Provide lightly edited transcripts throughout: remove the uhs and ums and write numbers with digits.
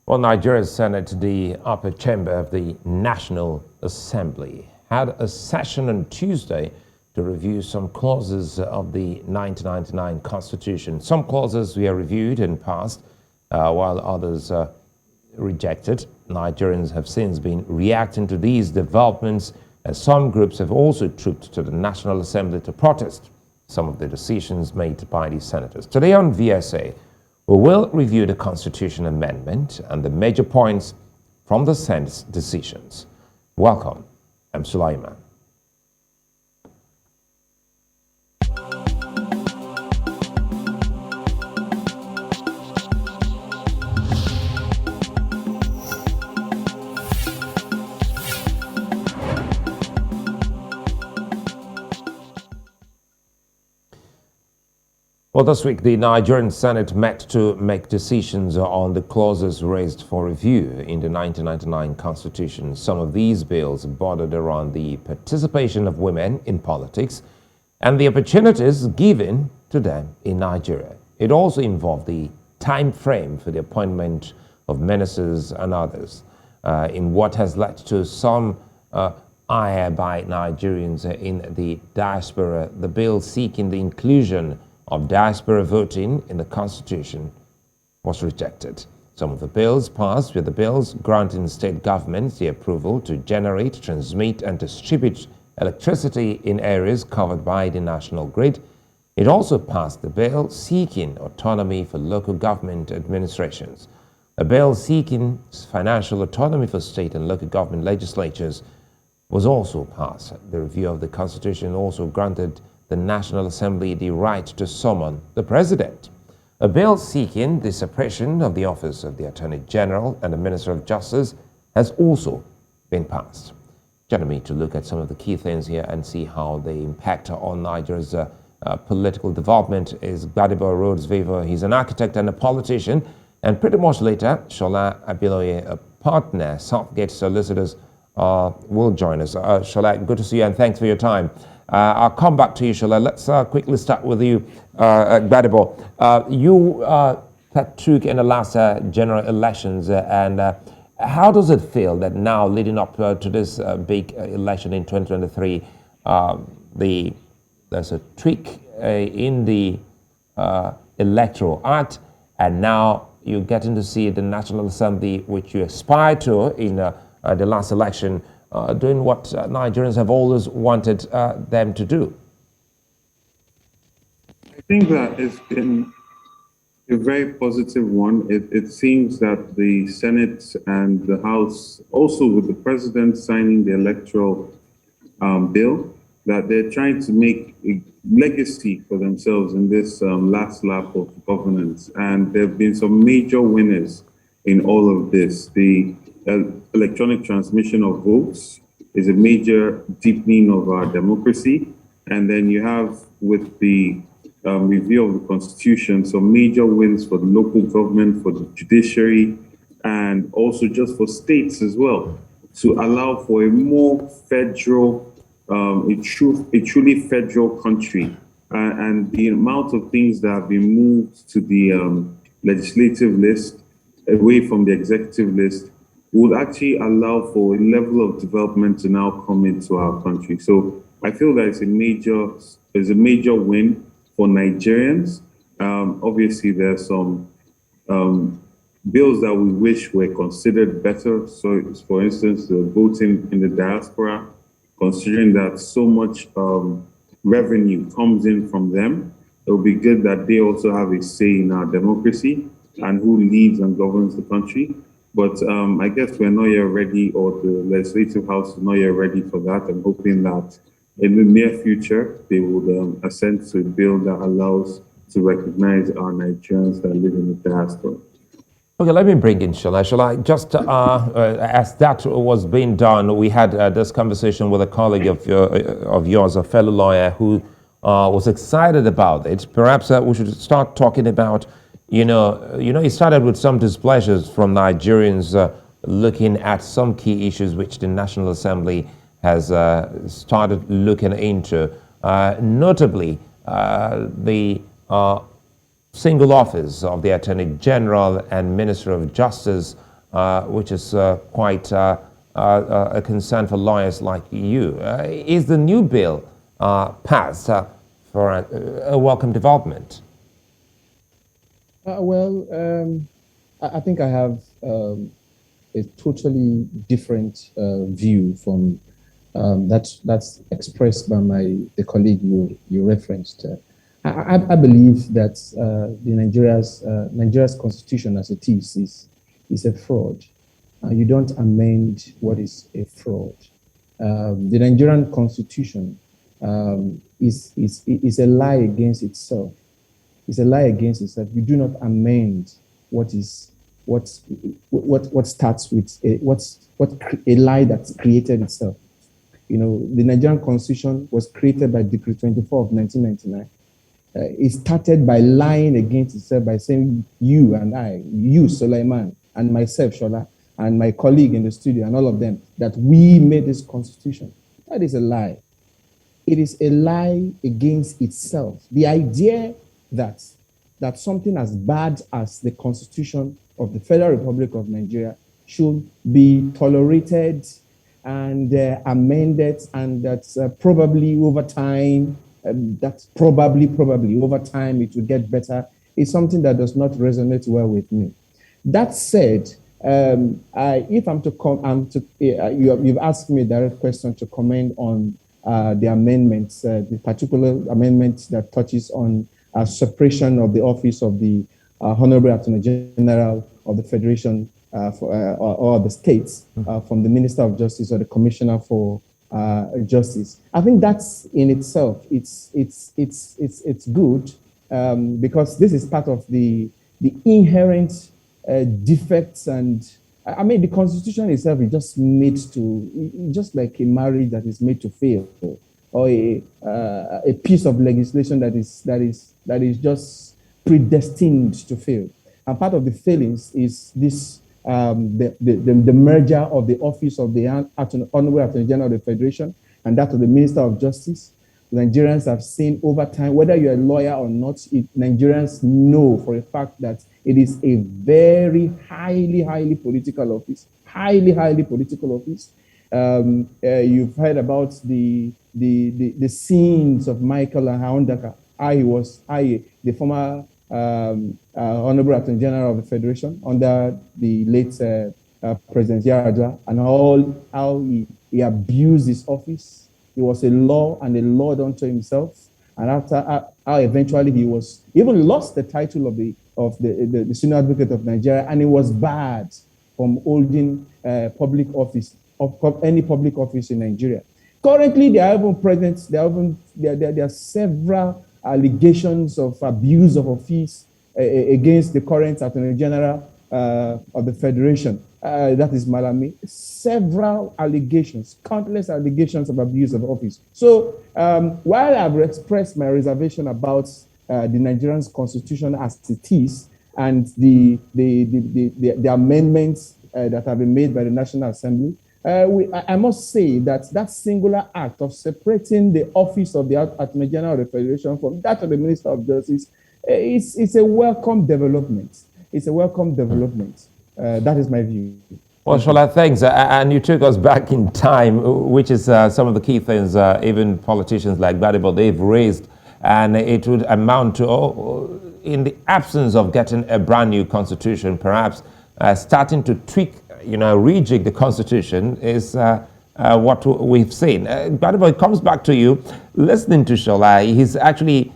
Well, Nigeria's Senate, the upper chamber of the National Assembly, had a session on Tuesday to review some clauses of the 1999 Constitution. Some clauses were reviewed and passed, while others rejected. Nigerians have since been reacting to these developments, as some groups have also trooped to the National Assembly to protest some of the decisions made by the senators. Today on VSA, we will review the Constitution Amendment and the major points from the Senate's decisions. Welcome, I'm Sulaiman. Well, this week, the Nigerian Senate met to make decisions on the clauses raised for review in the 1999 Constitution. Some of these bills bordered around the participation of women in politics and the opportunities given to them in Nigeria. It also involved the time frame for the appointment of ministers and others, in what has led to some ire by Nigerians in the diaspora. The bill seeking the inclusion of diaspora voting in the Constitution was rejected. Some of the bills passed were the bills granting state governments the approval to generate, transmit, and distribute electricity in areas covered by the national grid. It also passed the bill seeking autonomy for local government administrations. A bill seeking financial autonomy for state and local government legislatures was also passed. The review of the Constitution also granted the National Assembly the right to summon the President. A bill seeking the separation of the office of the Attorney General and the Minister of Justice has also been passed. Joining me to look at some of the key things here and see how they impact on Nigeria's political development is Gbadebo Rhodes-Vivour. He's an architect and a politician. And pretty much later, Shola Abiloye, a partner, Southgate Solicitors, will join us. Shola, good to see you and thanks for your time. I'll come back to you, Shola. Let's quickly start with you, Gbadebo. You partook in the last general elections, and how does it feel that now, leading up to this big election in 2023, there's a tweak in the Electoral Act, and now you're getting to see the National Assembly, which you aspired to in the last election, doing what Nigerians have always wanted them to do? I think that it's been a very positive one. It seems that the Senate and the House, also with the President signing the electoral bill, that they're trying to make a legacy for themselves in this last lap of governance. And there have been some major winners in all of this. The electronic transmission of votes is a major deepening of our democracy. And then you have, with the review of the Constitution, some major wins for the local government, for the judiciary, and also just for states as well, to allow for a more federal, a truly federal country. And the amount of things that have been moved to the legislative list, away from the executive list, would actually allow for a level of development to now come into our country. So I feel that it's a major win for Nigerians. Obviously, there are some bills that we wish were considered better. So, for instance, the voting in the diaspora, considering that so much revenue comes in from them, it would be good that they also have a say in our democracy and who leads and governs the country. But I guess we're not yet ready, or the Legislative House is not yet ready for that. I'm hoping that in the near future, they would assent to a bill that allows to recognize our Nigerians that live in the diaspora. Okay, let me bring in Shola. Shola, just as that was being done, we had this conversation with a colleague of yours, a fellow lawyer, who was excited about it. Perhaps we should start talking about, it started with some displeasures from Nigerians looking at some key issues which the National Assembly has started looking into, notably the single office of the Attorney General and Minister of Justice, which is quite a concern for lawyers like you. Is the new bill passed for a welcome development? I think I have a totally different view from that's expressed by the colleague you referenced. I believe that Nigeria's constitution as it is a fraud. You don't amend what is a fraud. The Nigerian constitution is a lie against itself. It's a lie against itself. You do not amend what starts with a lie that's created itself. You know, the Nigerian constitution was created by Decree 24 of 1999. It started by lying against itself by saying you and I, you Sulaiman, and myself Shola, and my colleague in the studio and all of them, that we made this constitution. That is a lie. It is a lie against itself. The idea that something as bad as the Constitution of the Federal Republic of Nigeria should be tolerated and amended, and that's probably over time, over time it will get better, is something that does not resonate well with me. That said, if I'm to come, you've asked me a direct question to comment on the amendments, the particular amendment that touches on separation of the office of the Honorable Attorney General of the Federation or the states from the Minister of Justice or the Commissioner for Justice. I think that's in itself, it's good because this is part of the inherent defects, and I mean the Constitution itself is just made to, just like a marriage that is made to fail, or a piece of legislation that is just predestined to fail. And part of the failings is this the merger of the office of the Honorable Attorney General of the Federation and that of the Minister of Justice. Nigerians have seen over time, whether you're a lawyer or not, Nigerians know for a fact that it is a very highly political office. Highly political office. You've heard about the scenes of Michael Ahondaka. The former Honorable Attorney General of the Federation under the late President Yaradua, and how he abused his office. He was a law and a lord unto himself, and after how eventually he even lost the title of the Senior Advocate of Nigeria, and it was barred from holding public office any public office in Nigeria. Currently, there are several allegations of abuse of office against the current Attorney General of the Federation. That is Malami. Several allegations, countless allegations of abuse of office. So while I've expressed my reservation about the Nigerian constitution as it is, and the amendments that have been made by the National Assembly, I must say that singular act of separating the office of the Attorney General of the Federation from that of the Minister of Justice, it's a welcome development. It's a welcome development. That is my view. Well, Shola, thanks. And you took us back in time, which is some of the key things even politicians like Gbadebo, they've raised. And it would amount to, in the absence of getting a brand new constitution, perhaps starting to tweak, rejig the constitution is what we've seen. Gbadebo, it comes back to you. Listening to Shola, he's actually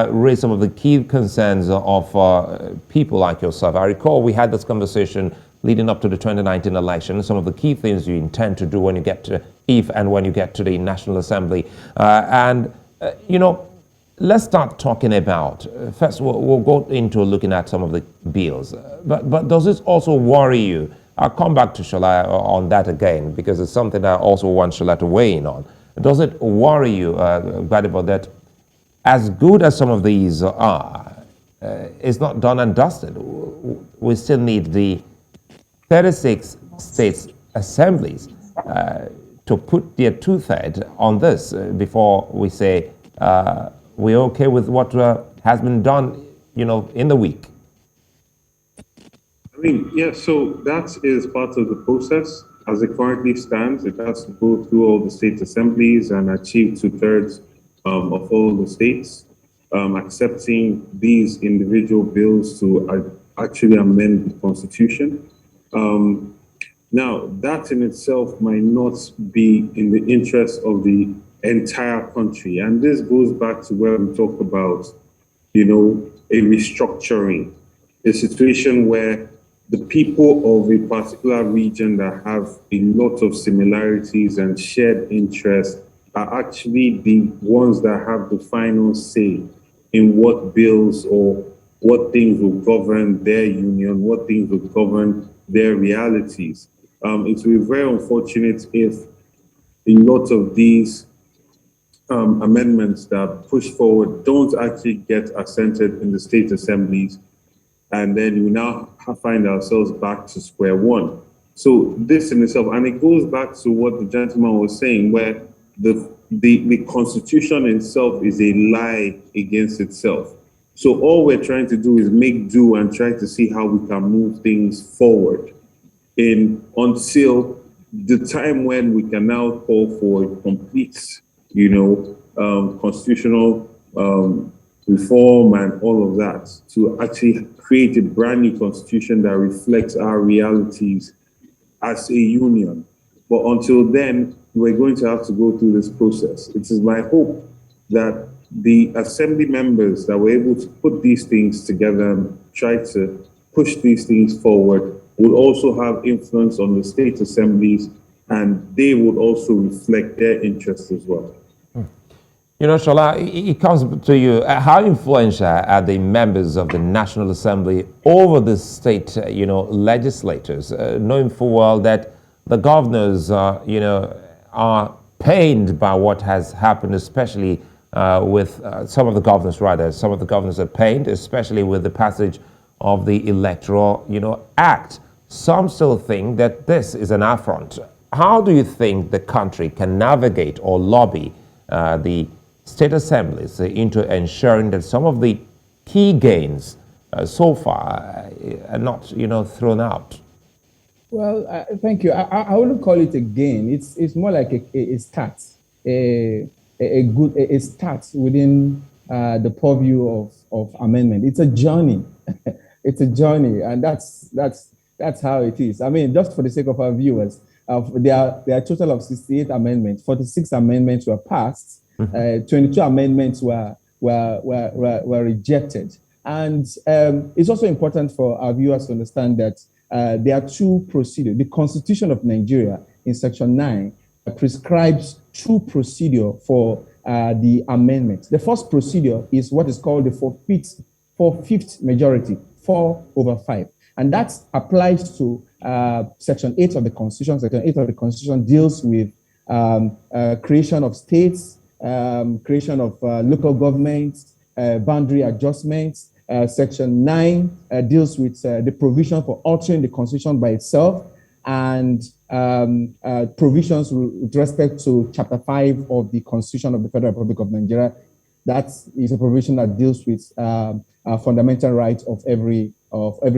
raised some of the key concerns of people like yourself. I recall we had this conversation leading up to the 2019 election, some of the key things you intend to do when you get to, when you get to the National Assembly. Let's start talking about, first we'll go into looking at some of the bills, but does this also worry you? I'll come back to Shola on that again, because it's something I also want Shola to weigh in on. Does it worry you, Gbadebo, that as good as some of these are, it's not done and dusted? We still need the 36 states assemblies to put their two-thirds on this before we say we're okay with what has been done, in the week. Yeah, so that is part of the process. As it currently stands, it has to go through all the state assemblies and achieve two-thirds of all the states accepting these individual bills to actually amend the constitution. Um, Now, that in itself might not be in the interest of the entire country. And this goes back to where we talk about, a restructuring, a situation where the people of a particular region that have a lot of similarities and shared interests are actually the ones that have the final say in what bills or what things will govern their union, what things will govern their realities. It will be very unfortunate if a lot of these amendments that are pushed forward don't actually get assented in the state assemblies, and then we now find ourselves back to square one. So this in itself, and it goes back to what the gentleman was saying, where the constitution itself is a lie against itself. So all we're trying to do is make do and try to see how we can move things forward until the time when we can now call for a complete, constitutional reform and all of that to actually create a brand new constitution that reflects our realities as a union. But until then, we're going to have to go through this process. It is my hope that the assembly members that were able to put these things together and try to push these things forward will also have influence on the state assemblies, and they would also reflect their interests as well. Shola, it comes to you. How influential are the members of the National Assembly over the state, legislators, knowing full well that the governors, are pained by what has happened, especially with some of the governors, rather. Some of the governors are pained, especially with the passage of the Electoral, Act. Some still think that this is an affront. How do you think the country can navigate or lobby the state assemblies into ensuring that some of the key gains so far are not, thrown out? Well, thank you. I wouldn't call it a gain. It's more like a start, a start within the purview of amendment. It's a journey. It's a journey, and that's how it is. I mean, just for the sake of our viewers, there are a total of 68 amendments. 46 amendments were passed. 22 amendments were rejected. And it's also important for our viewers to understand that there are two procedures. The Constitution of Nigeria in Section 9 prescribes two procedures for the amendment. The first procedure is what is called the four-fifths majority, 4/5. And that applies to Section 8 of the Constitution. Section 8 of the Constitution deals with creation of states, creation of local governments, boundary adjustments. Section 9 deals with the provision for altering the Constitution by itself, and provisions with respect to Chapter 5 of the Constitution of the Federal Republic of Nigeria. That is a provision that deals with fundamental rights of every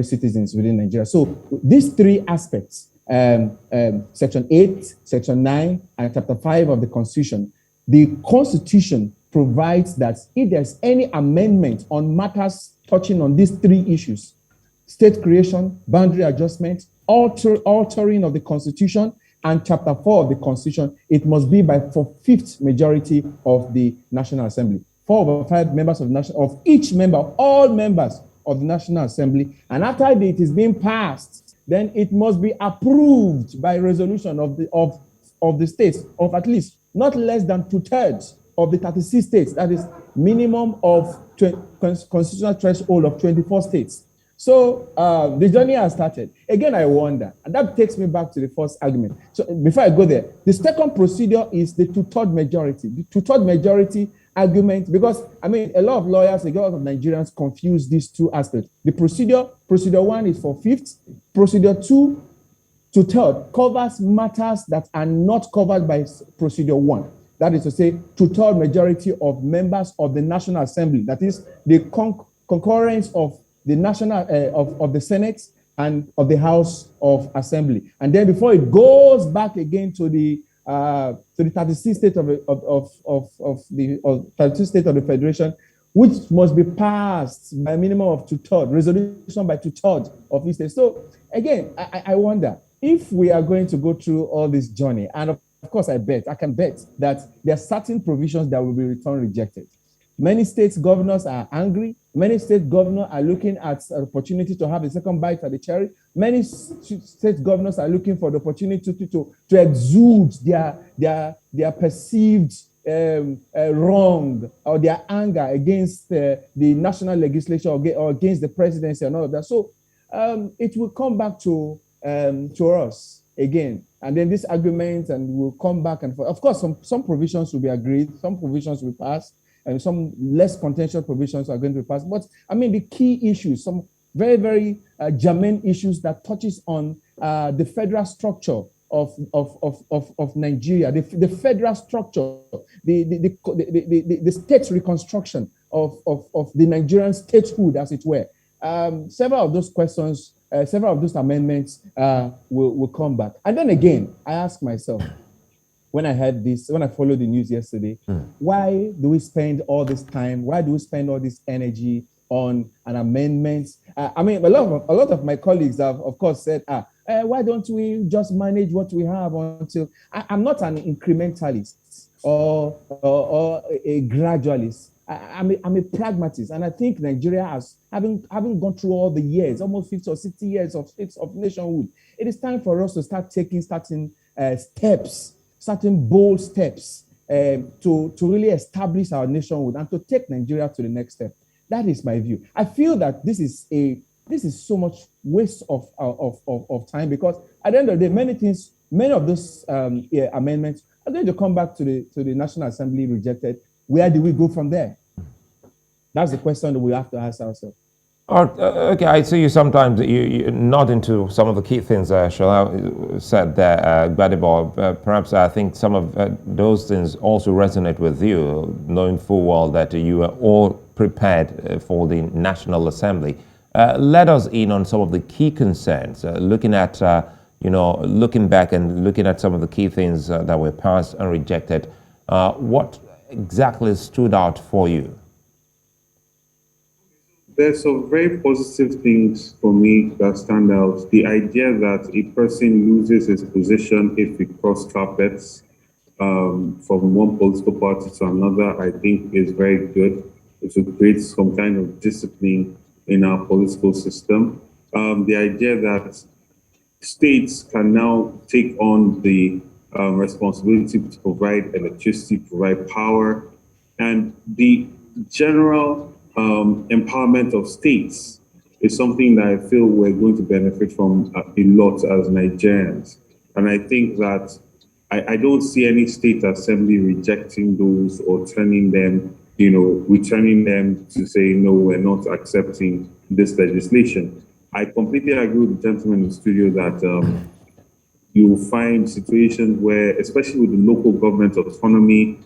citizens within Nigeria. So these three aspects, Section 8, Section 9, and Chapter 5 of the Constitution, the Constitution provides that if there's any amendment on matters touching on these three issues, state creation, boundary adjustment, altering of the Constitution, and Chapter 4 of the Constitution, it must be by 4/5 majority of the National Assembly. 4/5 members of each member, all members of the National Assembly. And after it is being passed, then it must be approved by resolution of the states, of at least not less than 2/3 of the 36 states. That is minimum of constitutional threshold of 24 states. So the journey has started. Again, I wonder, and that takes me back to the first argument. So before I go there, the second procedure is the 2/3 majority. The 2/3 majority argument, because I mean, a lot of lawyers, a lot of Nigerians confuse these two aspects. The procedure 1 is 4/5. Procedure 2, 2/3, covers matters that are not covered by procedure 1. That is to say, 2/3 majority of members of the National Assembly. That is the concurrence of the national of the Senate and of the House of Assembly, and then before it goes back again to the 36th state of the 32th state of the Federation, which must be passed by a minimum of 2/3 resolution by 2/3 of each state. So again, I wonder if we are going to go through all this journey, and of course, I can bet that there are certain provisions that will be returned rejected. Many states governors are angry. Many state governors are looking at an opportunity to have a second bite at the cherry. Many state governors are looking for the opportunity to exude their perceived wrong or their anger against the national legislature or against the presidency and all of that. So it will come back to us again. And then this argument, and we'll come back and forth. Of course, some provisions will be agreed, some provisions will pass, and some less contentious provisions are going to be passed. But I mean, the key issues, some very, very germane issues that touches on the federal structure of Nigeria, the federal structure, the state reconstruction of the Nigerian statehood, as it were. Several of those questions, several of those amendments will come back. And then again, I ask myself, when I heard this, when I followed the news yesterday, why do we spend all this time? Why do we spend all this energy on an amendment? I mean, a lot of my colleagues have, of course, said, why don't we just manage what we have until... I'm not an incrementalist or a gradualist. I'm a pragmatist, and I think Nigeria has, having gone through all the years, almost 50 or 60 years of nationhood, it is time for us to start taking certain steps, certain bold steps to really establish our nationhood and to take Nigeria to the next step. That is my view. I feel that this is so much waste of time, because at the end of the day, many of those amendments are going to come back to the National Assembly rejected. Where do we go from there? That's the question that we have to ask ourselves. Okay, I see you sometimes you nod into some of the key things Shola said there, Gbadebo. Perhaps I think some of those things also resonate with you, knowing full well that you are all prepared for the National Assembly. Let us in on some of the key concerns, looking at, looking back and looking at some of the key things that were passed and rejected. What exactly stood out for you? There's some very positive things for me that stand out. The idea that a person loses his position if he cross carpets from one political party to another, I think is very good. It will create some kind of discipline in our political system. The idea that states can now take on the responsibility to provide electricity, provide power, and the general empowerment of states is something that I feel we're going to benefit from a lot as Nigerians. And I think that I don't see any state assembly rejecting those or turning them, returning them to say, no, we're not accepting this legislation. I completely agree with the gentleman in the studio that you will find situations where, especially with the local government autonomy,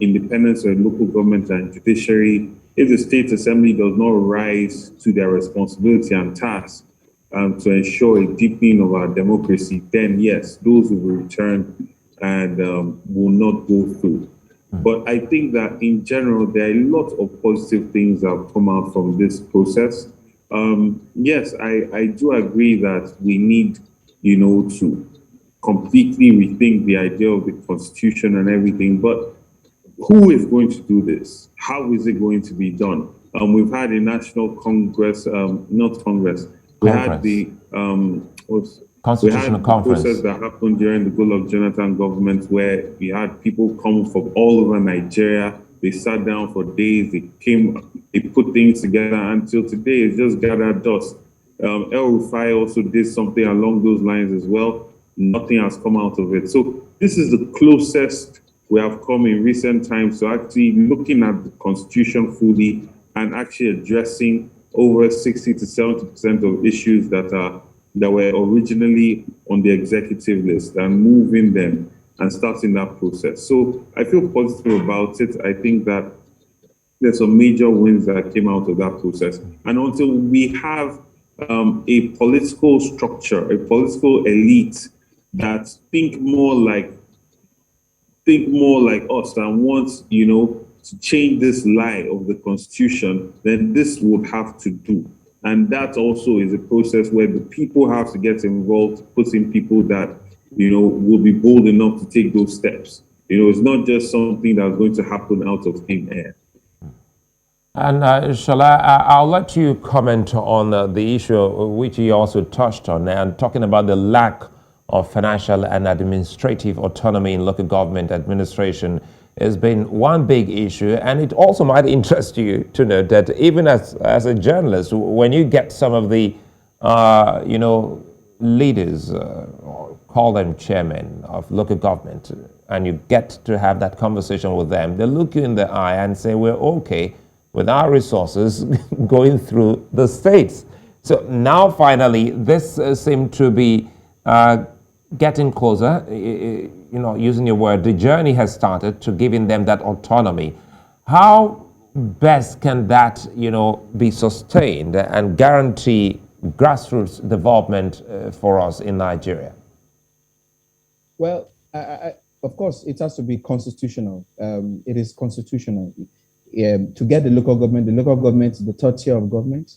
independence of local government and judiciary, if the state assembly does not rise to their responsibility and task to ensure a deepening of our democracy, then yes, those will return and will not go through. But I think that in general, there are a lot of positive things that have come out from this process. Yes, I do agree that we need, to completely rethink the idea of the Constitution and everything, but who is going to do this? How is it going to be done? We've had a national Congress, not Congress. We had the Constitutional Conference process that happened during the Goodluck Jonathan government, where we had people come from all over Nigeria. They sat down for days. They put things together until today. It's just gathered dust. El Rufai also did something along those lines as well. Nothing has come out of it. So this is the closest we have come in recent times to actually looking at the Constitution fully and actually addressing over 60 to 70% of issues that were originally on the executive list and moving them and starting that process. So I feel positive about it. I think that there's some major wins that came out of that process. And until we have a political structure, a political elite that think more like us and want, to change this lie of the Constitution, then this would have to do. And that also is a process where the people have to get involved, put in people that, will be bold enough to take those steps. It's not just something that's going to happen out of thin air. And Shola, I'll let you comment on the issue which you also touched on, and talking about the lack of financial and administrative autonomy in local government administration has been one big issue. And it also might interest you to know that even as a journalist, when you get some of the, leaders, or call them chairmen of local government, and you get to have that conversation with them, they look you in the eye and say, we're okay with our resources going through the states. So now finally, this seemed to be getting closer, using your word, the journey has started to giving them that autonomy. How best can that, be sustained and guarantee grassroots development for us in Nigeria? Well, of course, it has to be constitutional. It is constitutional. To get the local government is the third tier of government.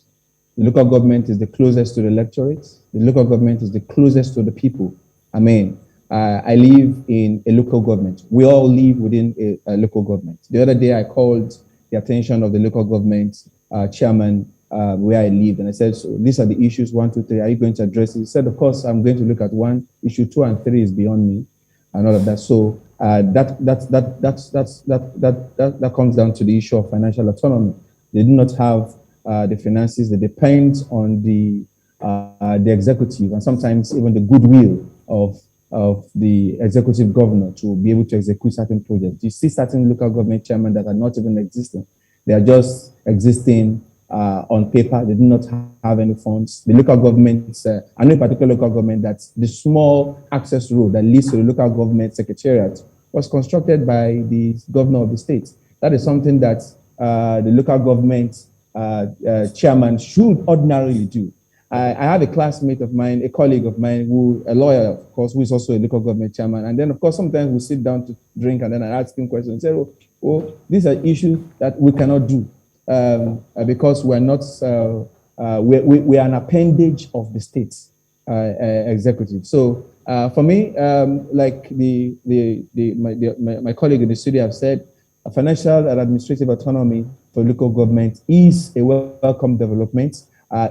The local government is the closest to the electorate. The local government is the closest to the people. I mean, I live in a local government. We all live within a local government. The other day, I called the attention of the local government chairman where I live, and I said, so these are the issues, 1, 2, 3. Are you going to address it? He said, of course, I'm going to look at 1. Issue 2 and 3 is beyond me, and all of that. So that comes down to the issue of financial autonomy. They do not have the finances. They depend on the executive and sometimes even the goodwill of the executive governor to be able to execute certain projects. You see certain local government chairmen that are not even existing. They are just existing on paper. They do not have any funds. The local governments, I know a particular local government that's the small access road that leads to the local government secretariat was constructed by the governor of the state. That is something that the local government chairman should ordinarily do. I have a classmate of mine, a colleague of mine, a lawyer, of course, who is also a local government chairman. And then, of course, sometimes we sit down to drink and then I ask him questions and say, oh, these are issues that we cannot do because we're not, we are an appendage of the state executive. So for me, like my colleague in the studio have said, financial and administrative autonomy for local government is a welcome development.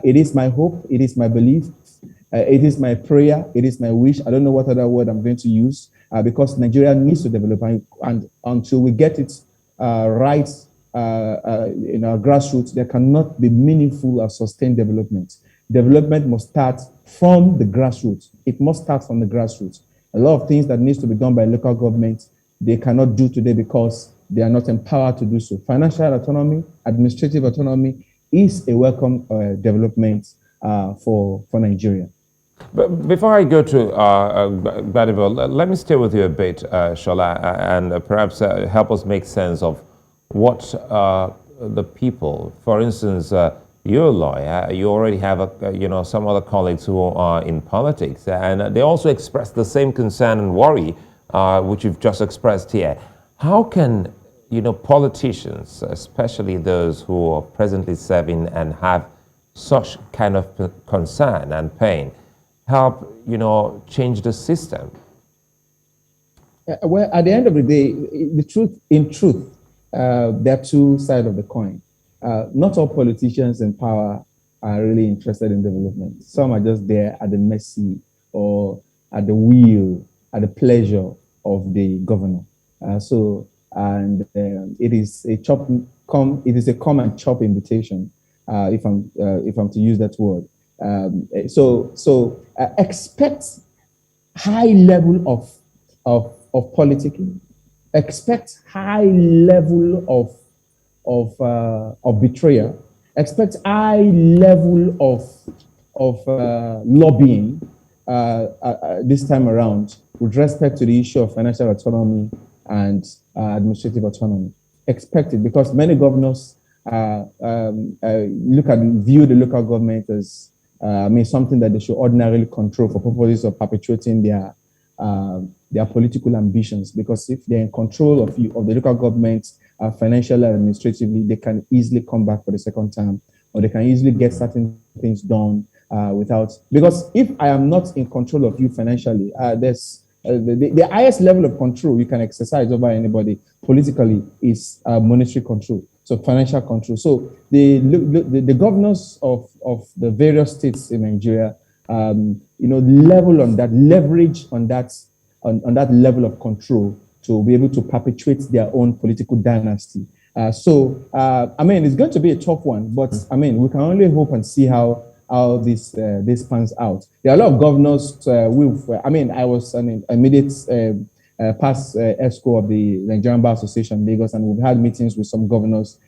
It is my hope, it is my belief, it is my prayer, it is my wish. I don't know what other word I'm going to use because Nigeria needs to develop, and until we get it right in our grassroots, there cannot be meaningful or sustained development. Development must start from the grassroots. It must start from the grassroots. A lot of things that needs to be done by local government, they cannot do today because they are not empowered to do so. Financial autonomy, administrative autonomy is a welcome development for Nigeria. But before I go to Gbadebo, let me stay with you a bit, Shola, and perhaps help us make sense of what the people, for instance, you're a lawyer, you already have some other colleagues who are in politics, and they also express the same concern and worry which you've just expressed here. How can politicians, especially those who are presently serving and have such kind of concern and pain, help, change the system? Well, at the end of the day, in truth, there are two sides of the coin. Not all politicians in power are really interested in development. Some are just there at the mercy or at the will, at the pleasure of the governor. It is a come and chop invitation, if I'm to use that word. Expect high level of politicking. Expect high level of betrayal. Expect high level of lobbying this time around with respect to the issue of financial autonomy and administrative autonomy. Expect it because many governors view the local government as something that they should ordinarily control for purposes of perpetuating their political ambitions. Because if they're in control of the local government, financially and administratively, they can easily come back for the second time, or they can easily get certain things done without. Because if I am not in control of you financially, there's the highest level of control you can exercise over anybody politically is monetary control, so financial control. So the governors of the various states in Nigeria, level on that, leverage on that level of control to be able to perpetuate their own political dynasty. It's going to be a tough one, but we can only hope and see how this pans out. There are a lot of governors. I was an immediate past ESCO of the Nigerian Bar Association in Lagos, and we've had meetings with some governors.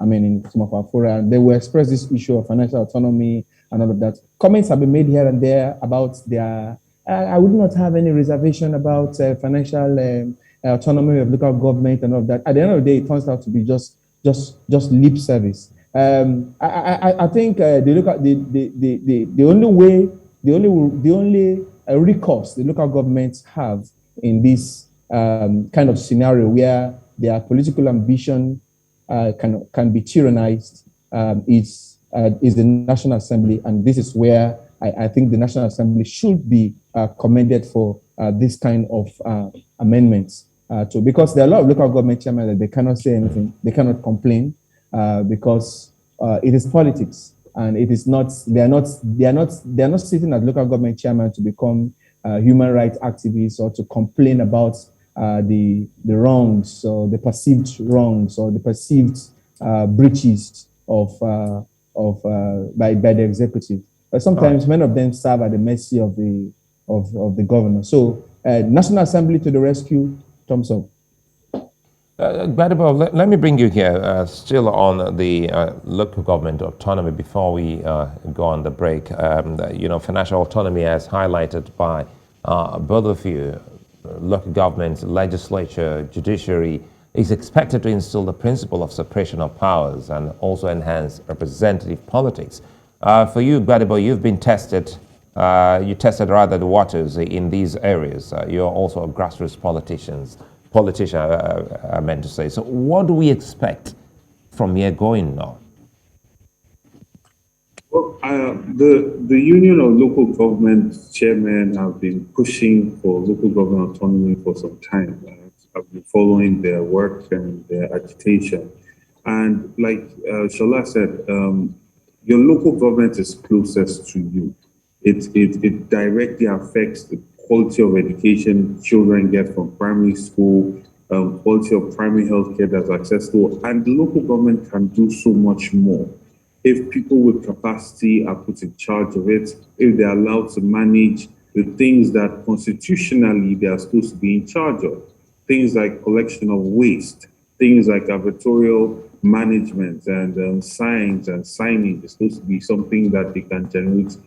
In some of our fora, they will express this issue of financial autonomy and all of that. Comments have been made here and there about their. I would not have any reservation about financial autonomy of local government and all of that. At the end of the day, it turns out to be just lip service. I think the only recourse the local governments have in this kind of scenario where their political ambition can be tyrannized is the National Assembly, and this is where I think the National Assembly should be commended for this kind of amendments. Because there are a lot of local government chairmen that they cannot say anything, they cannot complain because it is politics, and it is not. They are not sitting as local government chairman to become human rights activists or to complain about the wrongs or the perceived wrongs or the perceived breaches by the executive. But sometimes many of them serve at the mercy of the governor. So National Assembly to the rescue, thumbs up. Gbadebo, let me bring you here, still on the local government autonomy before we go on the break. Financial autonomy, as highlighted by both of you, local government, legislature, judiciary, is expected to instill the principle of separation of powers and also enhance representative politics. For you, Gbadebo, you've been tested. You tested rather the waters in these areas. You're also a grassroots politician, I meant to say. So what do we expect from here going now? Well, the Union of Local Government Chairmen have been pushing for local government autonomy for some time. I've been following their work and their agitation. And like Shola said, your local government is closest to you. It directly affects the quality of education children get from primary school, quality of primary health care that's accessible, and the local government can do so much more. If people with capacity are put in charge of it, if they're allowed to manage the things that constitutionally they are supposed to be in charge of, things like collection of waste, things like advertorial management and signs and signage is supposed to be something that they can generate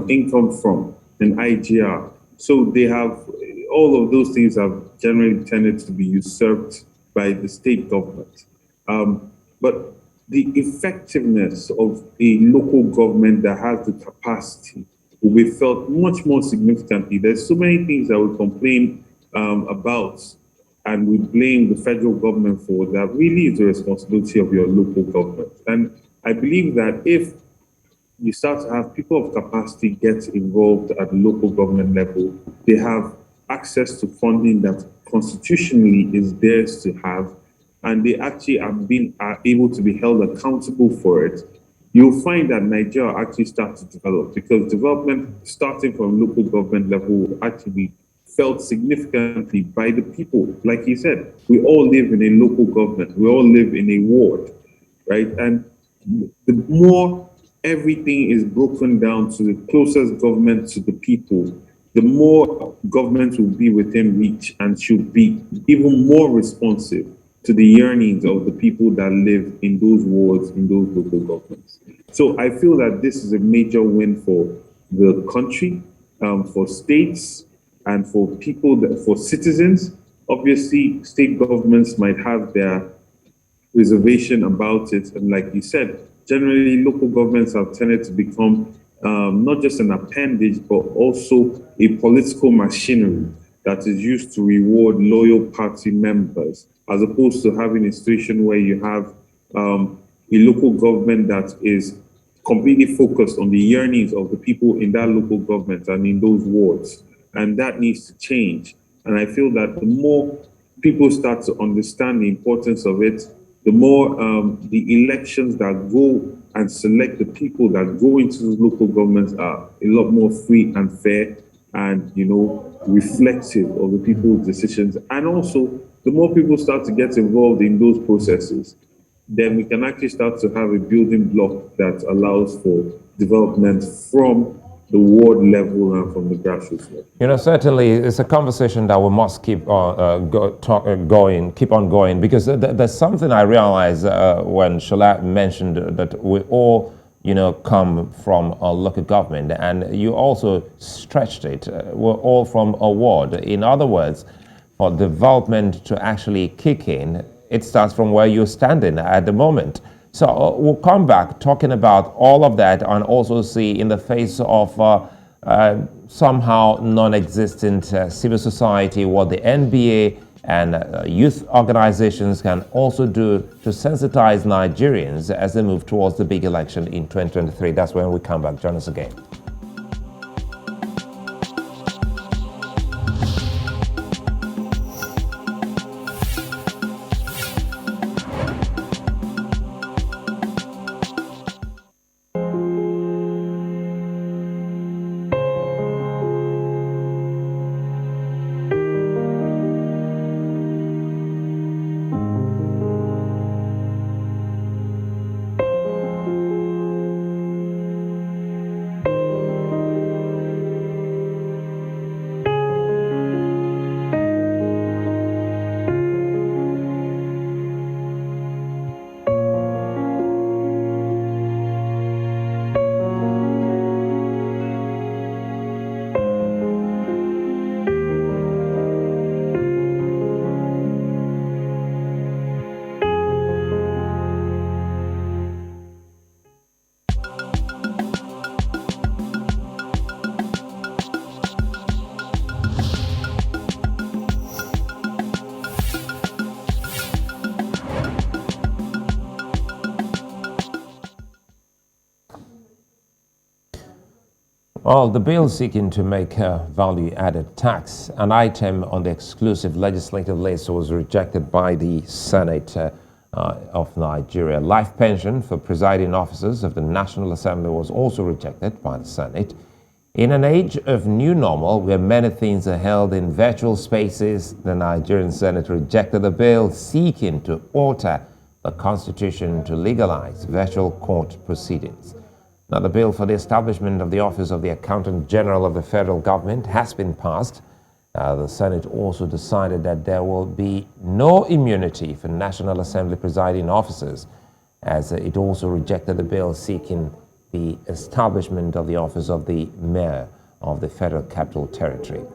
income from, an IGR. So they have, all of those things have generally tended to be usurped by the state government. But the effectiveness of a local government that has the capacity will be felt much more significantly. There's so many things that we complain about and we blame the federal government for that really is the responsibility of your local government. And I believe that if you start to have people of capacity get involved at the local government level, they have access to funding that constitutionally is theirs to have, and they actually are able to be held accountable for it, you'll find that Nigeria actually starts to develop, because development starting from local government level will actually be felt significantly by the people. Like you said, we all live in a local government, we all live in a ward, right? And the more everything is broken down to the closest government to the people, the more government will be within reach and should be even more responsive to the yearnings of the people that live in those wards, in those local governments. So I feel that this is a major win for the country, for states, and for people, for citizens. Obviously, state governments might have their reservation about it. And like you said, generally local governments have tended to become not just an appendage, but also a political machinery that is used to reward loyal party members, as opposed to having a situation where you have a local government that is completely focused on the yearnings of the people in that local government and in those wards. And that needs to change. And I feel that the more people start to understand the importance of it, the more the elections that go and select the people that go into those local governments are a lot more free and fair and, reflective of the people's decisions. And also, the more people start to get involved in those processes, then we can actually start to have a building block that allows for development from the ward level and from the grassroots level. Certainly it's a conversation that we must keep on going, because there's something I realized when Shola mentioned that we all, come from a local government, and you also stretched it. We're all from a ward. In other words, for development to actually kick in, it starts from where you're standing at the moment. So we'll come back talking about all of that, and also see, in the face of somehow non-existent civil society, what the NBA and youth organizations can also do to sensitize Nigerians as they move towards the big election in 2023. That's when we come back. Join us again. Well, the bill seeking to make value-added tax an item on the exclusive legislative list was rejected by the Senate of Nigeria. Life pension for presiding officers of the National Assembly was also rejected by the Senate. In an age of new normal, where many things are held in virtual spaces, the Nigerian Senate rejected a bill seeking to alter the Constitution to legalize virtual court proceedings. Now, the bill for the establishment of the Office of the Accountant General of the federal government has been passed. The Senate also decided that there will be no immunity for National Assembly presiding officers, as it also rejected the bill seeking the establishment of the Office of the Mayor of the Federal Capital Territory.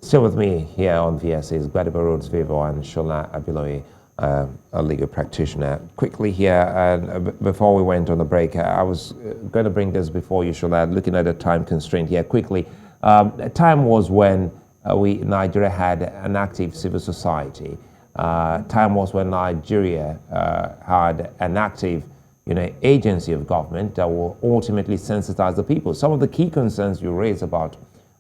Still with me here on VSA is Gbadebo, Rhodes-Vivour, and Shola Abiloye, a legal practitioner. Quickly here, before we went on the break, I was going to bring this before you, Shola, looking at the time constraint here quickly. Time was when Nigeria had an active civil society. Time was when Nigeria had an active agency of government that will ultimately sensitize the people. Some of the key concerns you raised about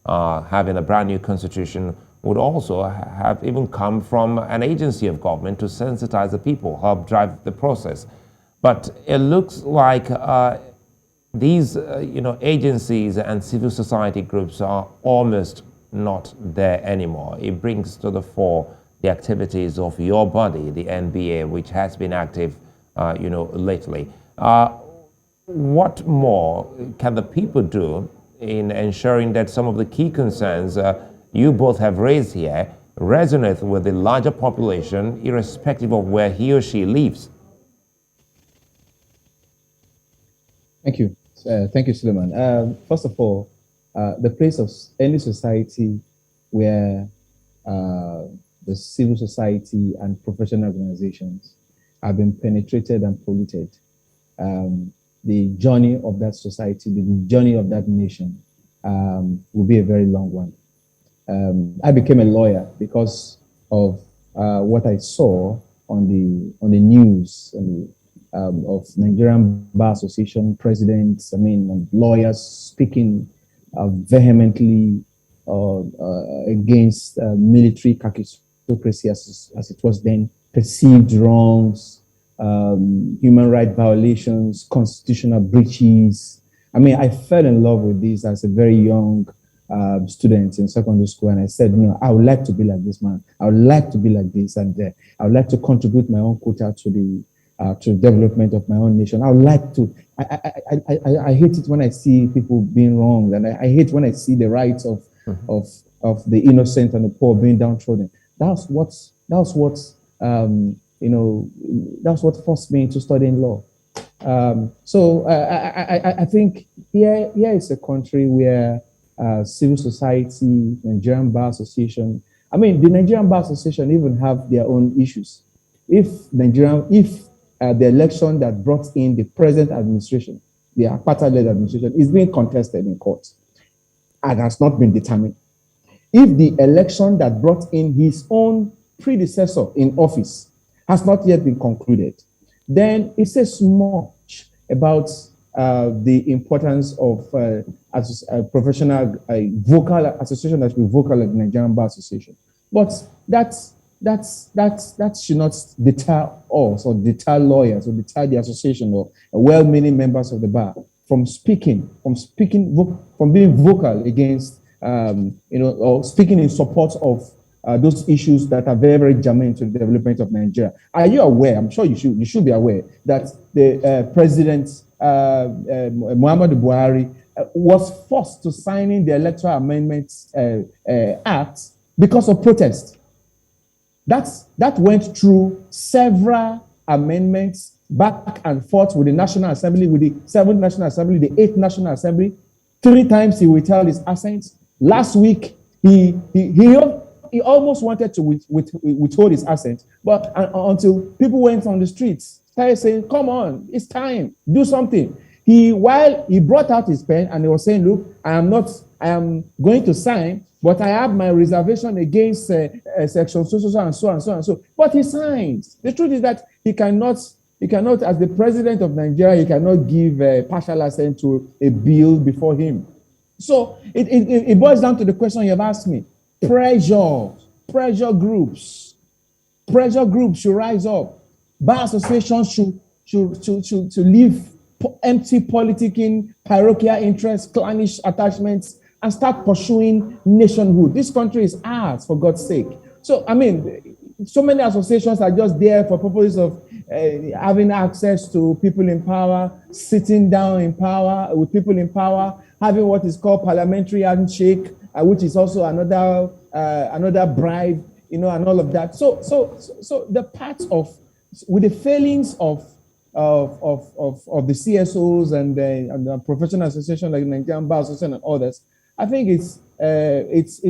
having a brand new constitution would also have even come from an agency of government to sensitize the people, help drive the process. But it looks like these agencies and civil society groups are almost not there anymore. It brings to the fore the activities of your body, the NBA, which has been active lately. What more can the people do in ensuring that some of the key concerns you both have raised here resonate with the larger population, irrespective of where he or she lives? Thank you. Thank you, Sulaiman. First of all, the place of any society where the civil society and professional organizations have been penetrated and polluted the journey of that society, the journey of that nation will be a very long one. I became a lawyer because of what I saw on the news of Nigerian Bar Association presidents, lawyers speaking vehemently against military kakistocracy as it was then, perceived wrongs, human rights violations, constitutional breaches. I fell in love with this as a very young student in secondary school, and I said, I would like to be like this man. I would like to be like this, and I would like to contribute my own quota to the development of my own nation. I would like to. I hate it when I see people being wronged, and I hate when I see the rights of the innocent and the poor being downtrodden. That's what forced me into studying law. So I think here is a country where civil society, Nigerian Bar Association. The Nigerian Bar Association even have their own issues. If the election that brought in the present administration, the Akpata-led administration, is being contested in court and has not been determined. If the election that brought in his own predecessor in office has not yet been concluded, then it says much about the importance of a professional, vocal association that should be vocal like the Nigerian Bar Association. But that should not deter us or deter lawyers or deter the association or well-meaning members of the bar from being vocal against, or speaking in support of those issues that are very, very germane to the development of Nigeria. Are you aware? I'm sure you should be aware that the President Muhammadu Buhari was forced to signing the Electoral Amendments Act because of protest. That went through several amendments back and forth with the National Assembly, with the 7th National Assembly, the 8th National Assembly. 3 times he withheld his assent. Last week, he almost wanted to withhold his assent, but until people went on the streets, started saying, come on, it's time, do something. While he brought out his pen and he was saying, look, I am going to sign, but I have my reservation against section so and so. But he signed. The truth is that he cannot, as the president of Nigeria, he cannot give partial assent to a bill before him. So it boils down to the question you've asked me. Pressure groups should rise up. Bar associations should leave empty politicking, parochial interests, clannish attachments, and start pursuing nationhood. This country is ours, for God's sake. So, so many associations are just there for purposes of having access to people in power, sitting down in power with people in power, having what is called parliamentary handshake, which is also another bribe, and all of that. So the part with the failings of the CSOs and the professional association like Nigerian Bar Association and others, I think it's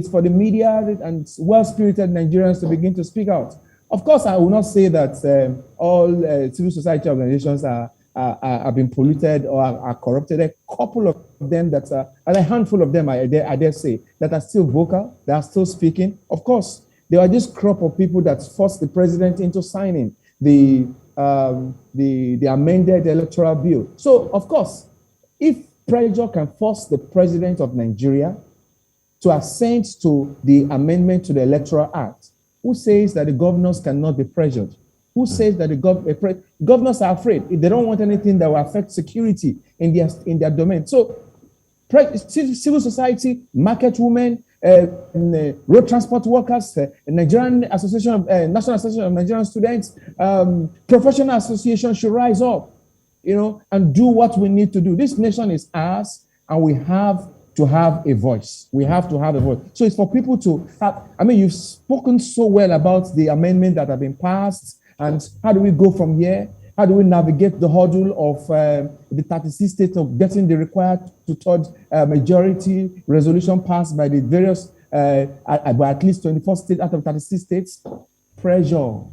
for the media and well-spirited Nigerians to begin to speak out. Of course, I will not say that all civil society organizations have been polluted or are corrupted. A couple of them and a handful of them, I dare say, that are still vocal, that are still speaking. Of course, there are this crop of people that forced the president into signing the amended electoral bill. So, of course, if pressure can force the president of Nigeria to assent to the amendment to the Electoral Act, who says that the governors cannot be pressured? Who says that the governors are afraid? If they don't want anything that will affect security in their domain. So, civil society, market women, road transport workers, Nigerian Association of National Association of Nigerian Students, professional associations should rise up, and do what we need to do. This nation is ours, and we have to have a voice. We have to have a voice. So it's for people to have. You've spoken so well about the amendment that have been passed, and how do we go from here? How do we navigate the hurdle of the 36 states of getting the required two-thirds majority resolution passed by the various, by at least 24 states out of 36 states? Pressure.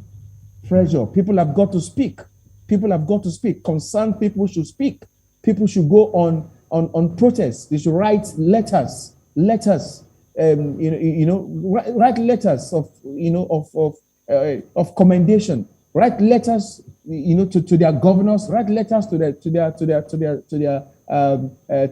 People have got to speak. Concerned people should speak. People should go on protests. They should write letters, write letters of commendation, write letters, to their governors, write letters to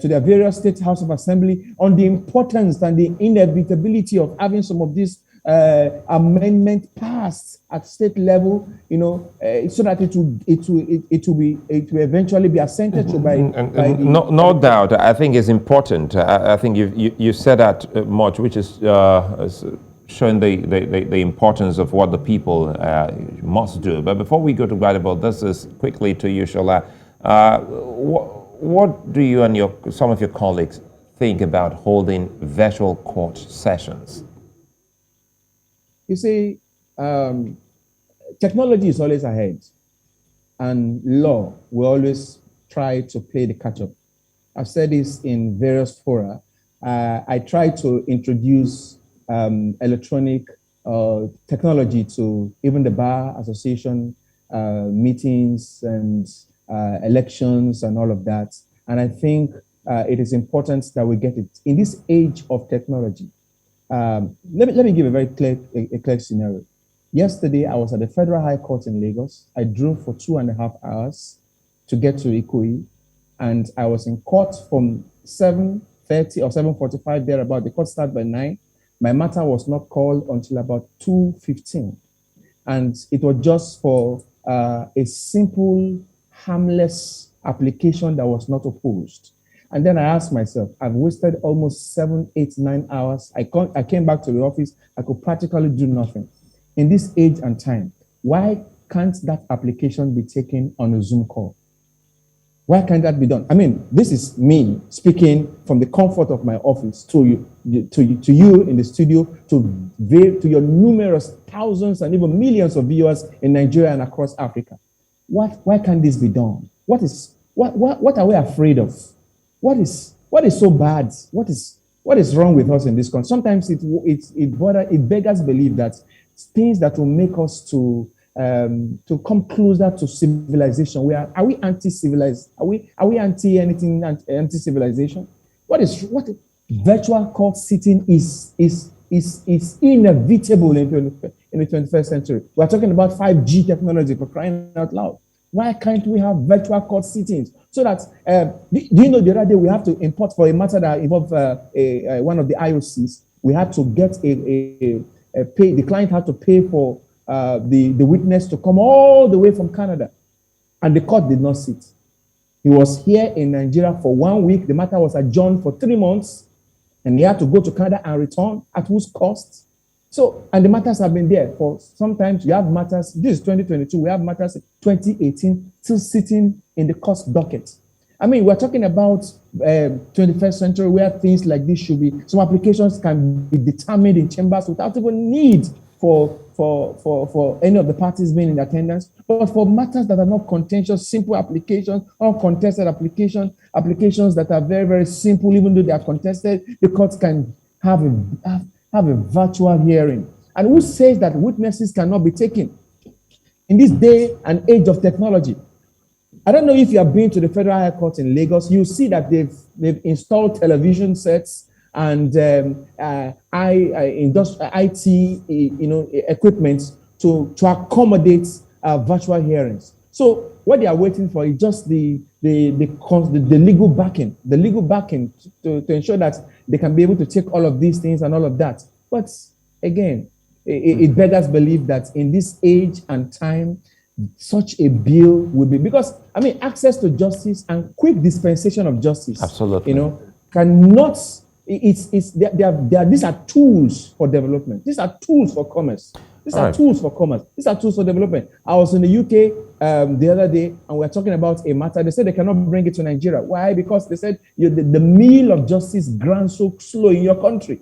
their various state house of assembly on the importance and the inevitability of having some of these amendment passed at state level, so that it will eventually be assented to by no doubt. I think it's important. I think you said that much, which is showing the importance of what the people must do. But before we go to Gbadebo, this is quickly to you, Shola. What do you and some of your colleagues think about holding virtual court sessions? You see, technology is always ahead, and law will always try to play the catch-up. I've said this in various fora. I try to introduce electronic technology to even the Bar Association meetings and elections and all of that. And I think it is important that we get it. In this age of technology, let me give a very clear scenario. Yesterday, I was at the Federal High Court in Lagos. I drove for 2.5 hours to get to Ikoyi, and I was in court from 7:30 or 7:45 thereabout. The court started by 9. My matter was not called until about 2:15, and it was just for a simple, harmless application that was not opposed. And then I asked myself, I've wasted almost 7, 8, 9 hours. I came back to the office. I could practically do nothing. In this age and time, why can't that application be taken on a Zoom call? Why can't that be done? I mean, this is me speaking from the comfort of my office to you in the studio, to your numerous thousands and even millions of viewers in Nigeria and across Africa. Why can't this be done? What are we afraid of? What is so bad? What is wrong with us in this country? Sometimes it beggars belief that things that will make us to come closer to civilization. Are we anti-civilized? Are we anti anything, anti-civilization? What virtual court sitting is inevitable in the 21st century. We're talking about 5G technology, for crying out loud. Why can't we have virtual court sittings? So that, do you know the other day we have to import for a matter that involved one of the IOCs, we had to get the client had to pay for the witness to come all the way from Canada, and the court did not sit. He was here in Nigeria for 1 week. The matter was adjourned for 3 months, and he had to go to Canada and return at whose cost? So, and the matters have been there for sometimes. We have matters, this is 2022, we have matters 2018 still sitting in the cost docket. I mean, we're talking about 21st century where things like this should be, some applications can be determined in chambers without even need for any of the parties being in attendance. But for matters that are not contentious, simple applications, uncontested applications that are very, very simple, even though they are contested, the courts can have a virtual hearing. And who says that witnesses cannot be taken in this day and age of technology? I don't know if you have been to the Federal High Court in Lagos. You see that they've installed television sets and IT equipment to accommodate virtual hearings. So what they are waiting for is just the legal backing, to ensure that they can be able to take all of these things and all of that. But again, it beggars belief that in this age and time, such a bill will be, because I mean, access to justice and quick dispensation of justice, absolutely, cannot. These are tools for development. These are tools for commerce. These are tools for commerce. These are tools for development. I was in the UK the other day, and we were talking about a matter. They said they cannot bring it to Nigeria. Why? Because they said the meal of justice grounds so slow in your country.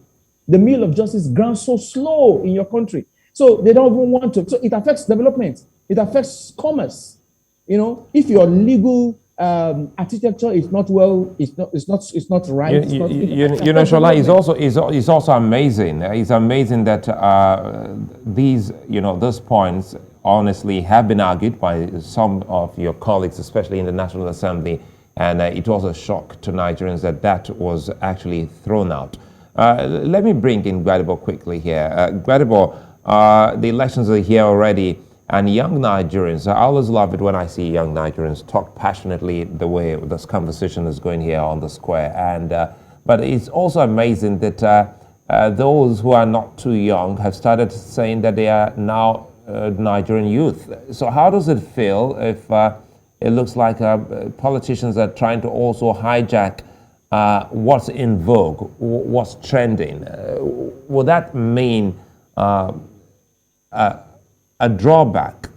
The meal of justice grounds so slow in your country. So they don't even want to. So it affects development. It affects commerce. If your legal architecture is not well, it's not right. Shola, is also amazing. It's amazing that these points honestly have been argued by some of your colleagues, especially in the National Assembly, And it was a shock to Nigerians that that was actually thrown out. Let me bring in Gbadebo quickly here. Gbadebo, the elections are here already, and young Nigerians, I always love it when I see young Nigerians talk passionately the way this conversation is going here on the square. And but it's also amazing that those who are not too young have started saying that they are now Nigerian youth. So how does it feel if it looks like politicians are trying to also hijack what's in vogue, what's trending? Will that mean a drawback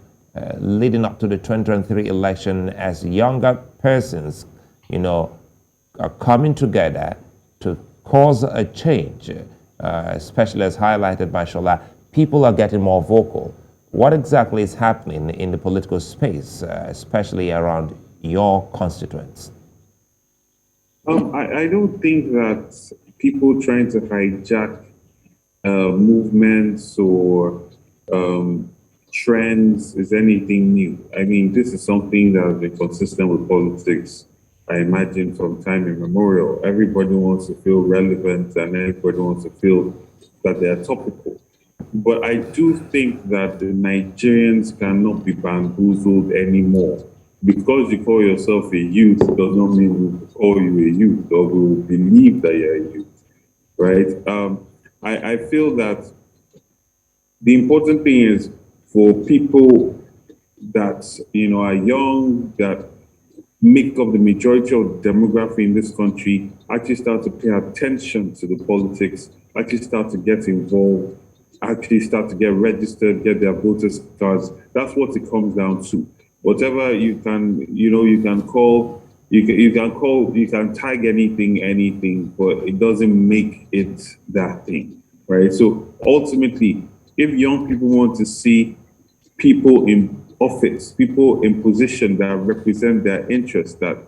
leading up to the 2023 election as younger persons, are coming together to cause a change, especially as highlighted by Shola? People are getting more vocal. What exactly is happening in the political space, especially around your constituents? I don't think that people trying to hijack movements or trends is anything new. I mean, this is something that has been consistent with politics, I imagine, from time immemorial. Everybody wants to feel relevant and everybody wants to feel that they are topical. But I do think that the Nigerians cannot be bamboozled anymore. Because you call yourself a youth does not mean we will call you a youth or we will believe that you're a youth, right? I feel that the important thing is for people that are young, that make up the majority of the demography in this country, actually start to pay attention to the politics, actually start to get involved, actually start to get registered, get their voters cards. That's what it comes down to. Whatever you can, you can tag anything, but it doesn't make it that thing, right? So ultimately, if young people want to see people in office, people in position that represent their interests, that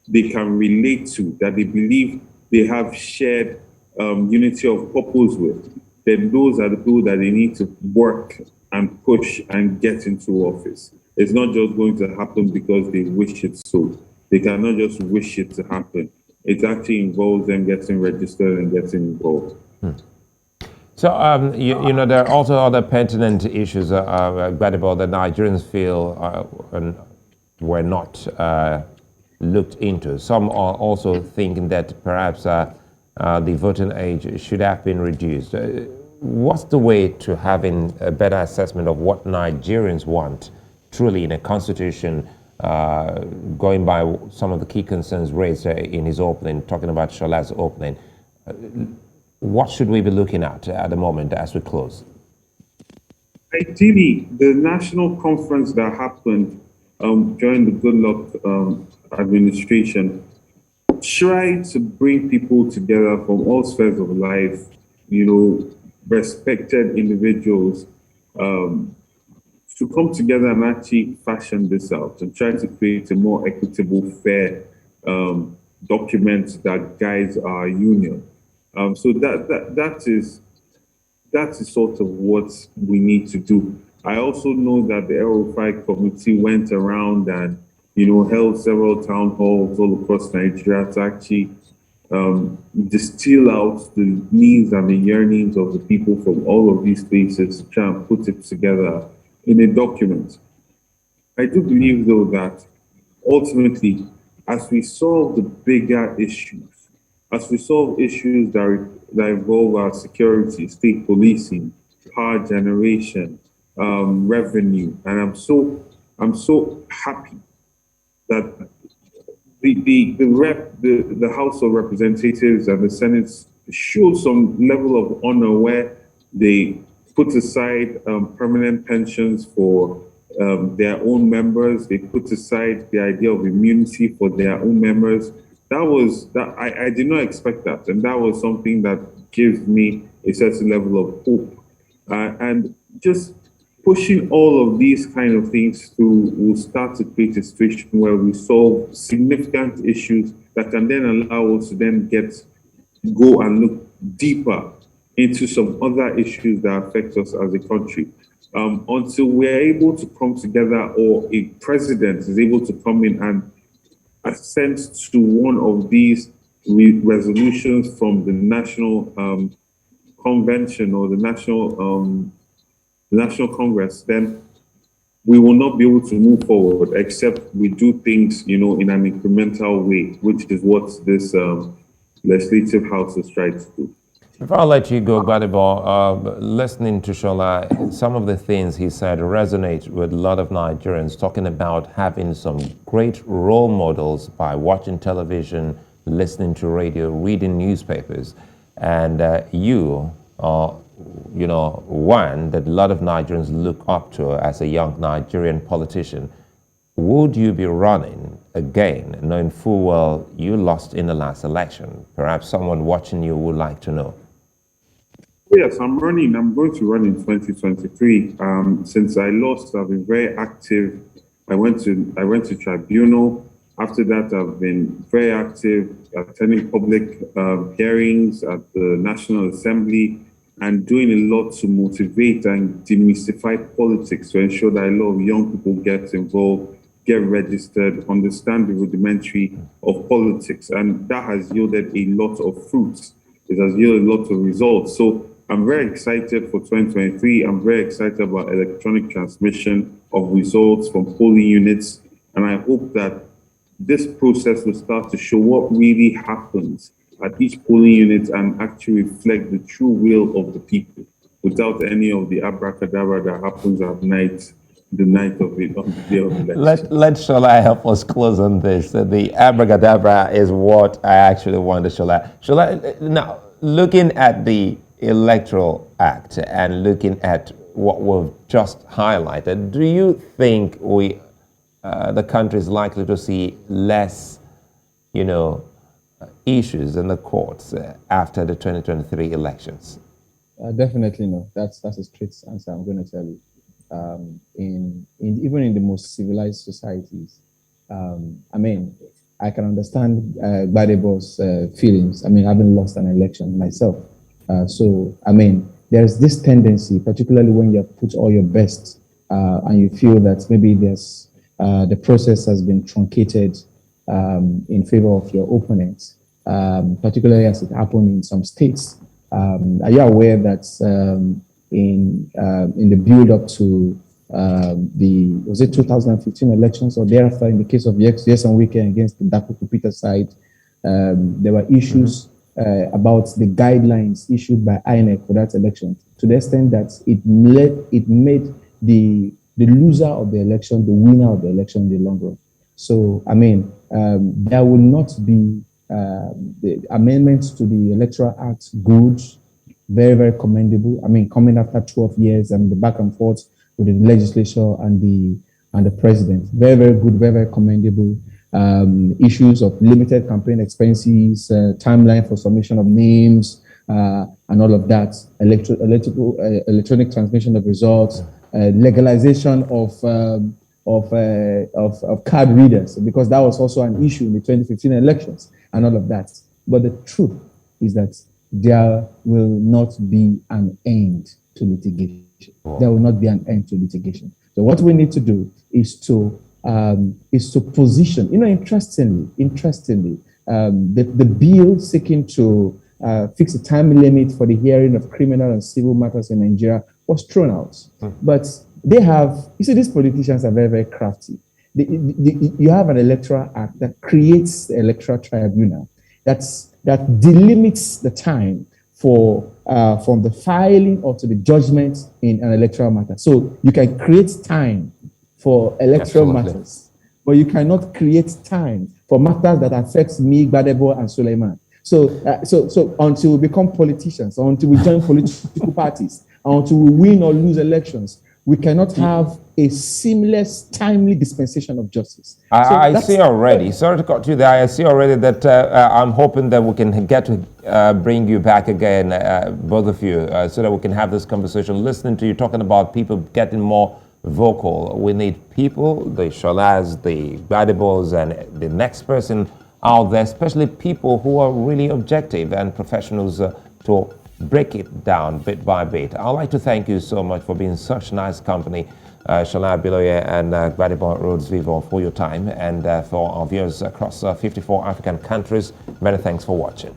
they can relate to, that they believe they have shared unity of purpose with, then those are the people that they need to work and push and get into office. It's not just going to happen because they wish it so. They cannot just wish it to happen. It actually involves them getting registered and getting involved. So, there are also other pertinent issues, Gbadebo, that Nigerians feel were not looked into. Some are also thinking that perhaps the voting age should have been reduced. What's the way to having a better assessment of what Nigerians want truly in a constitution, going by some of the key concerns raised in his opening, talking about Shola's opening? What should we be looking at the moment as we close? Ideally, the national conference that happened during the Goodluck administration tried to bring people together from all spheres of life, respected individuals, to come together and actually fashion this out and try to create a more equitable, fair document that guides our union. So that is sort of what we need to do. I also know that the El-Rufai committee went around and held several town halls all across Nigeria to actually distill out the needs and the yearnings of the people from all of these places to try and put it together in a document. I do believe, though, that ultimately, as we solve the bigger issues, as we solve issues that involve our security, state policing, power generation, revenue, and I'm so happy that the House of Representatives and the Senate show some level of honor where they put aside permanent pensions for their own members. They put aside the idea of immunity for their own members. I did not expect that, and that was something that gives me a certain level of hope. And just pushing all of these kind of things through will start to create a situation where we solve significant issues that can then allow us to then go and look deeper into some other issues that affect us as a country. Until we're able to come together, or a president is able to come in and assent to one of these resolutions from the National Convention or the National Congress, then we will not be able to move forward except we do things, in an incremental way, which is what this legislative house is trying to do. Before I let you go, Gbadebo, listening to Shola, some of the things he said resonate with a lot of Nigerians, talking about having some great role models by watching television, listening to radio, reading newspapers. And you are, one that a lot of Nigerians look up to as a young Nigerian politician. Would you be running again, knowing full well you lost in the last election? Perhaps someone watching you would like to know. Yes, I'm running. I'm going to run in 2023. Since I lost, I've been very active. I went to tribunal. After that, I've been very active, attending public hearings at the National Assembly and doing a lot to motivate and demystify politics to ensure that a lot of young people get involved, get registered, understand the rudimentary of politics. And that has yielded a lot of fruits. It has yielded a lot of results. So I'm very excited for 2023. I'm very excited about electronic transmission of results from polling units. And I hope that this process will start to show what really happens at each polling unit and actually reflect the true will of the people without any of the abracadabra that happens at night, the night of it, on the day of election. Let Shola help us close on this. The abracadabra is what I actually wanted, Shola. Shola, now, looking at the Electoral Act and looking at what we've just highlighted, do you think the country is likely to see less, issues in the courts after the 2023 elections? Definitely no. That's a straight answer I'm going to tell you. Even in the most civilized societies, I can understand Gbadebo's feelings. Having lost an election myself. There's this tendency, particularly when you put all your best and you feel that maybe the process has been truncated in favor of your opponents, particularly as it happened in some states. Are you aware that in the build-up to was it 2015 elections or thereafter, in the case of Yes and Weekend against the Dapo Peter side, there were issues about the guidelines issued by INEC for that election, to the extent that it made the loser of the election the winner of the election in the long run. So, there will not be the amendments to the Electoral Act good, very, very commendable. Coming after 12 years and the back and forth with the legislature and the president, very, very good, very, very commendable. Issues of limited campaign expenses, timeline for submission of names, and all of that, electronic transmission of results, legalization of card readers, because that was also an issue in the 2015 elections and all of that. But the truth is that there will not be an end to litigation. There will not be an end to litigation. So what we need to do is to position, interestingly, the bill seeking to fix a time limit for the hearing of criminal and civil matters in Nigeria was thrown out. But these politicians are very, very crafty. You have an electoral act that creates the electoral tribunal that delimits the time for from the filing or to the judgment in an electoral matter. So you can create time for electoral matters, but you cannot create time for matters that affects me, Gbadebo, and Sulaiman. So until we become politicians, or until we join political parties, or until we win or lose elections, we cannot have a seamless, timely dispensation of justice. I see already. Sorry to cut you there. I see already that I'm hoping that we can get to bring you back again, both of you, so that we can have this conversation. Listening to you talking about people getting more vocal. We need people, the Sholas, the Gbadebos, and the next person out there, especially people who are really objective and professionals to break it down bit by bit. I'd like to thank you so much for being such nice company Shola Abiloye and Gbadebo Rhodes-Vivour, for your time, and for our viewers across 54 African countries, many thanks for watching.